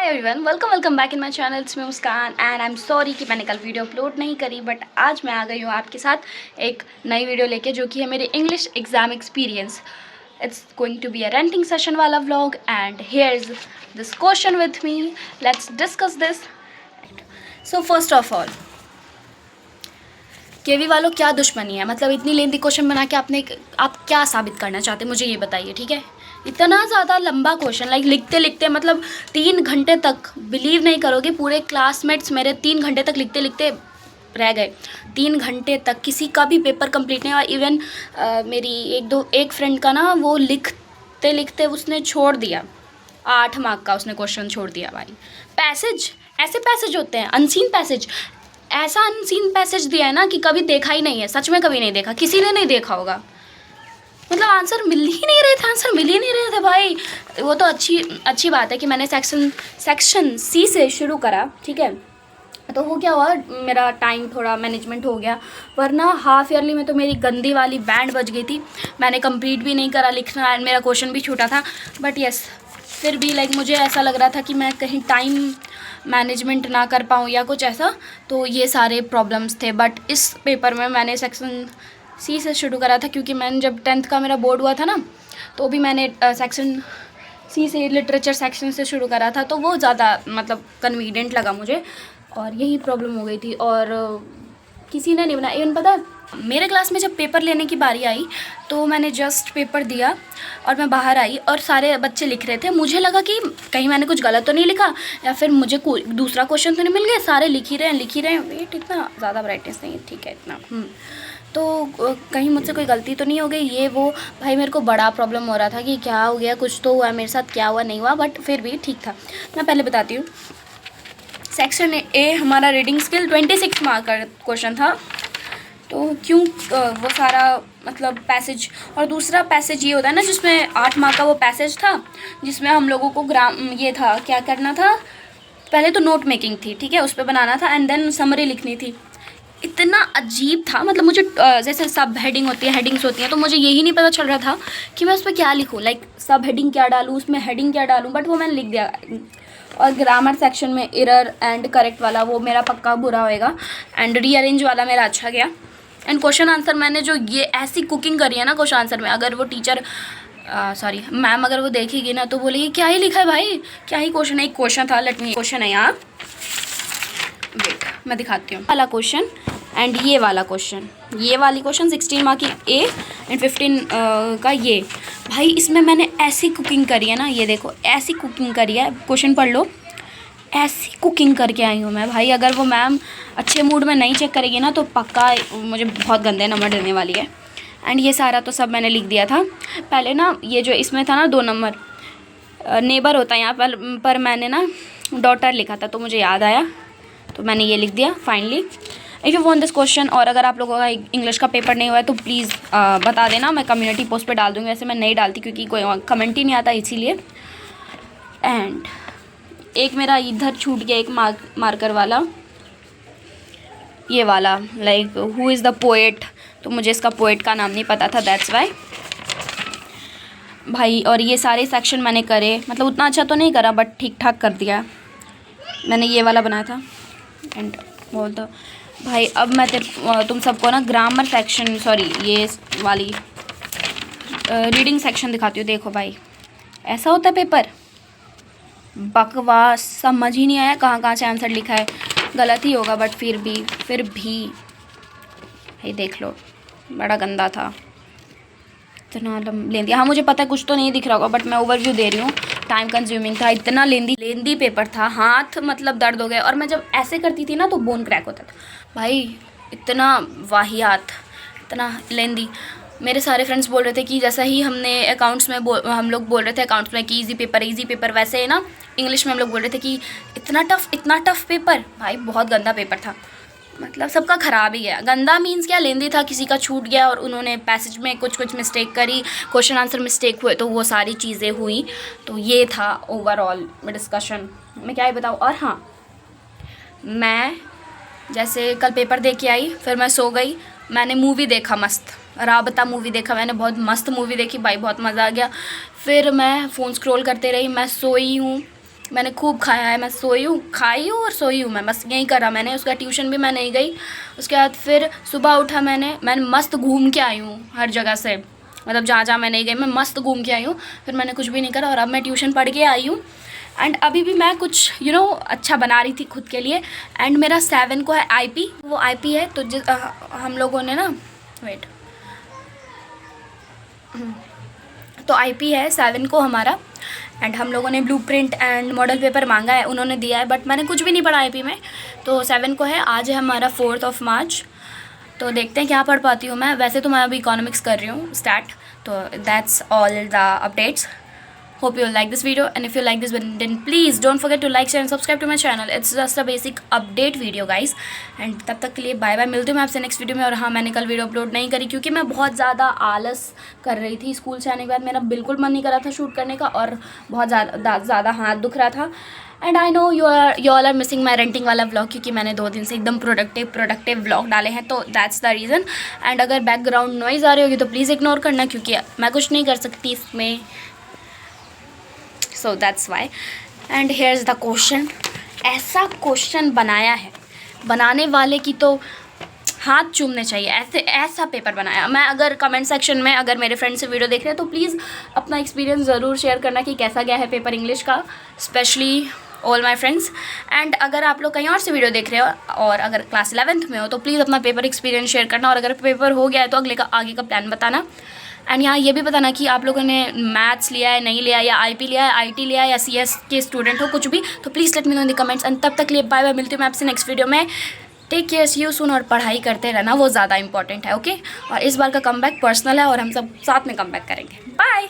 Everyone, welcome back in my channel. It's me Muskan and I am sorry कि मैंने कल video upload नहीं करी, बट आज मैं आ गई हूँ आपके साथ एक नई वीडियो लेके, जो कि है मेरे English exam experience. It's going to be a ranting session वाला vlog and here is this question with me. Let's discuss this. So first of all, KV वालों क्या दुश्मनी है? मतलब इतनी लेंथी क्वेश्चन बना के आप क्या साबित करना चाहते हैं, मुझे ये बताइए, ठीक है? इतना ज़्यादा लंबा क्वेश्चन, लाइक लिखते लिखते मतलब 3 घंटे तक, बिलीव नहीं करोगे, पूरे क्लासमेट्स मेरे 3 घंटे तक लिखते लिखते रह गए। 3 घंटे तक किसी का भी पेपर कंप्लीट नहीं हुआ। इवन मेरी एक फ्रेंड का ना, वो लिखते लिखते उसने छोड़ दिया। 8 मार्क का उसने क्वेश्चन छोड़ दिया भाई। पैसेज, ऐसे पैसेज होते हैं, अनसीन पैसेज। ऐसा अनसीन पैसेज दिया है ना कि कभी देखा ही नहीं है, सच में कभी नहीं देखा, किसी ने नहीं देखा होगा। मतलब आंसर मिल ही नहीं रहे थे, आंसर मिल ही नहीं रहे थे भाई। वो तो अच्छी बात है कि मैंने सेक्शन सी से शुरू करा, ठीक है? तो वो क्या हुआ, मेरा टाइम थोड़ा मैनेजमेंट हो गया, वरना हाफ ईयरली में तो मेरी गंदी वाली बैंड बज गई थी। मैंने कंप्लीट भी नहीं करा लिखना एंड मेरा क्वेश्चन भी छूटा था। बट यस, फिर भी लाइक मुझे ऐसा लग रहा था कि मैं कहीं टाइम मैनेजमेंट ना कर पाऊँ या कुछ ऐसा, तो ये सारे प्रॉब्लम्स थे। बट इस पेपर में मैंने सेक्शन सी से शुरू करा था, क्योंकि मैंने जब 10th का मेरा बोर्ड हुआ था ना, तो भी मैंने सेक्शन सी से, लिटरेचर सेक्शन से शुरू करा था, तो वो ज़्यादा मतलब कन्वीनियंट लगा मुझे, और यही प्रॉब्लम हो गई थी। और किसी ने नहीं बनाया। इवन पता है, मेरे क्लास में जब पेपर लेने की बारी आई, तो मैंने जस्ट पेपर दिया और मैं बाहर आई और सारे बच्चे लिख रहे थे। मुझे लगा कि कहीं मैंने कुछ गलत तो नहीं लिखा, या फिर मुझे कोई दूसरा क्वेश्चन तो नहीं मिल गया। सारे लिख ही रहे हैं। वेट, इतना ज़्यादा ब्राइटनेस नहीं है, ठीक है इतना। तो कहीं मुझसे कोई गलती तो नहीं हो गई, ये वो। भाई मेरे को बड़ा प्रॉब्लम हो रहा था कि क्या हो गया, कुछ तो हुआ मेरे साथ, क्या हुआ नहीं हुआ, बट फिर भी ठीक था। मैं पहले बताती हूँ। सेक्शन ए हमारा रीडिंग स्किल 26 मार्क का क्वेश्चन था। तो क्यों वो सारा मतलब पैसेज, और दूसरा पैसेज ये होता है ना जिसमें 8 मार्क का वो पैसेज था, जिसमें हम लोगों को ये था, क्या करना था, पहले तो नोट मेकिंग थी, ठीक है, उस पर बनाना था एंड देन समरी लिखनी थी। इतना अजीब था, मतलब मुझे जैसे सब हेडिंग होती है, हेडिंग्स होती हैं, तो मुझे यही नहीं पता चल रहा था कि मैं उस पर क्या लिखूँ, लाइक सब हेडिंग क्या डालूँ, उसमें हेडिंग क्या डालूँ, बट वो मैंने लिख दिया। और ग्रामर सेक्शन में एरर एंड करेक्ट वाला वो मेरा पक्का बुरा होएगा, एंड रीअरेंज वाला मेरा अच्छा गया। एंड क्वेश्चन आंसर मैंने जो ये ऐसी कुकिंग करी है ना क्वेश्चन आंसर में, अगर वो टीचर मैम अगर वो देखेगी ना, तो बोलेगी क्या ही लिखा है भाई, क्या ही क्वेश्चन है। एक क्वेश्चन था, लेट मी, क्वेश्चन है यहाँ, वेट मैं दिखाती हूँ वाला क्वेश्चन एंड ये वाला क्वेश्चन। ये वाली क्वेश्चन 16 मार्क की ए एंड 15 का ये। भाई इसमें मैंने ऐसी कुकिंग करी है ना, ये देखो ऐसी कुकिंग करी है, क्वेश्चन पढ़ लो, ऐसी कुकिंग करके आई हूँ मैं भाई। अगर वो मैम अच्छे मूड में नहीं चेक करेगी ना, तो पक्का मुझे बहुत गंदे नंबर देने वाली है। एंड ये सारा तो सब मैंने लिख दिया था पहले ना। ये जो इसमें था ना 2 नंबर नेबर होता है यहाँ पर मैंने ना डॉटर लिखा था, तो मुझे याद आया, तो मैंने ये लिख दिया finally. If you want this question, और अगर आप लोगों का इंग्लिश का पेपर नहीं हुआ है तो प्लीज़ बता देना, मैं कम्युनिटी पोस्ट पे डाल दूँगी। वैसे मैं नहीं डालती क्योंकि कोई कमेंट ही नहीं आता, इसीलिए। एंड एक मेरा इधर छूट गया, एक मार्कर वाला, ये वाला, like who is the poet, तो मुझे इसका पोएट का नाम नहीं पता था, दैट्स वाई भाई। और ये सारे सेक्शन मैंने करे, मतलब उतना अच्छा तो नहीं करा बट ठीक ठाक कर दिया। मैंने ये वाला बनाया था एंड बोल दो भाई। अब मैं तुम सबको ना ग्रामर सेक्शन, सॉरी ये वाली रीडिंग सेक्शन दिखाती हूँ। देखो भाई, ऐसा होता है पेपर, बकवास, समझ ही नहीं आया कहाँ से आंसर लिखा है, गलत ही होगा, बट फिर भी भाई देख लो, बड़ा गंदा था, इतना लेंदी। हाँ मुझे पता है कुछ तो नहीं दिख रहा होगा, बट मैं ओवरव्यू दे रही हूँ। टाइम कंज्यूमिंग था, इतना लेंदी पेपर था, हाथ मतलब दर्द हो गए। और मैं जब ऐसे करती थी ना तो बोन क्रैक होता था भाई, इतना वाहियात, इतना लेंदी। मेरे सारे फ्रेंड्स बोल रहे थे कि जैसा ही हमने अकाउंट्स में हम लोग बोल रहे थे अकाउंट्स में कि इजी पेपर, वैसे ही ना इंग्लिश में हम लोग बोल रहे थे कि इतना टफ पेपर। भाई बहुत गंदा पेपर था, मतलब सबका ख़राब ही गया। गंदा मीन्स क्या, लेंदी था, किसी का छूट गया और उन्होंने पैसेज में कुछ मिस्टेक करी, क्वेश्चन आंसर मिस्टेक हुए, तो वो सारी चीज़ें हुई। तो ये था ओवरऑल डिस्कशन, मैं क्या ही बताऊँ। और हाँ, मैं जैसे कल पेपर दे के आई, फिर मैं सो गई, मैंने मूवी देखा, मस्त राबता मूवी देखा मैंने, बहुत मस्त मूवी देखी भाई, बहुत मज़ा आ गया। फिर मैं फ़ोन स्क्रॉल करते रही, मैं सोई हूँ मैंने खूब खाया है, मैं सोई हूँ, खाई हूँ और सोई हूँ, मैं बस यही करा मैंने। उसका ट्यूशन भी मैं नहीं गई। उसके बाद फिर सुबह उठा मैंने मस्त घूम के आई हूँ हर जगह से, मतलब जहाँ जहाँ मैं नहीं गई मैं मस्त घूम के आई हूँ। फिर मैंने कुछ भी नहीं करा और अब मैं ट्यूशन पढ़ के आई हूँ। एंड अभी भी मैं कुछ अच्छा बना रही थी खुद के लिए। एंड मेरा 7 को है IP, वो IP है तो हम लोगों ने ना वेट तो IP है 7 को हमारा। एंड हम लोगों ने ब्लूप्रिंट एंड मॉडल पेपर मांगा है, उन्होंने दिया है, बट मैंने कुछ भी नहीं पढ़ा IP में। तो 7 को है, आज है हमारा 4 मार्च। तो देखते हैं क्या पढ़ पाती हूँ मैं। वैसे तो मैं अभी इकोनॉमिक्स कर रही हूँ स्टार्ट। तो that's all the updates. Hope you'll like this video, and if you like this video then please don't forget to like, share and subscribe to my channel. It's just a basic update video guys. And तब तक के लिए bye bye, मिलती हूँ मैं आपसे next video में। और हाँ, मैंने कल वीडियो अपलोड नहीं करी क्योंकि मैं बहुत ज़्यादा आलस कर रही थी। स्कूल से आने के बाद मेरा बिल्कुल मन नहीं कर रहा था शूट करने का और बहुत ज़्यादा हाथ दुख रहा था। And I know you all are missing my ranting वाला व्लॉग, क्योंकि मैंने 2 दिन से एकदम प्रोडक्टिव व्लॉग डाले हैं, तो दैट्स द रीज़न। एंड अगर बैकग्राउंड नॉइज़ आ रही होगी तो प्लीज़ इग्नोर करना, क्योंकि मैं कुछ नहीं कर सकती इसमें। So that's why. And hairs the question. ऐसा क्वेश्चन बनाया है, बनाने वाले की तो हाथ चूमने चाहिए। ऐसा पेपर बनाया मैं। अगर कमेंट सेक्शन में अगर मेरे फ्रेंड से वीडियो देख रहे हैं तो प्लीज़ अपना एक्सपीरियंस ज़रूर शेयर करना कि कैसा गया है पेपर इंग्लिश का, specially all my friends. And अगर आप लोग कहीं और से वीडियो देख रहे हो और अगर क्लास 11th में हो तो प्लीज़ अपना पेपर एक्सपीरियंस शेयर करना। और अगर पेपर हो गया है तो आगे का प्लान बताना। एंड यहाँ ये भी बताना कि आप लोगों ने मैथ्स लिया है, नहीं लिया, या IP लिया है, IT लिया है, या CS के स्टूडेंट हो, कुछ भी, तो please let me know in the comments. And तब तक के लिए बाय बाय, मिलती हूँ मैं आपसे नेक्स्ट वीडियो में। Take care, see you soon. और पढ़ाई करते रहना, वो ज़्यादा इंपॉर्टेंट है, ओके। और इस बार का कमबैक पर्सनल है और हम सब साथ में कमबैक करेंगे। बाय।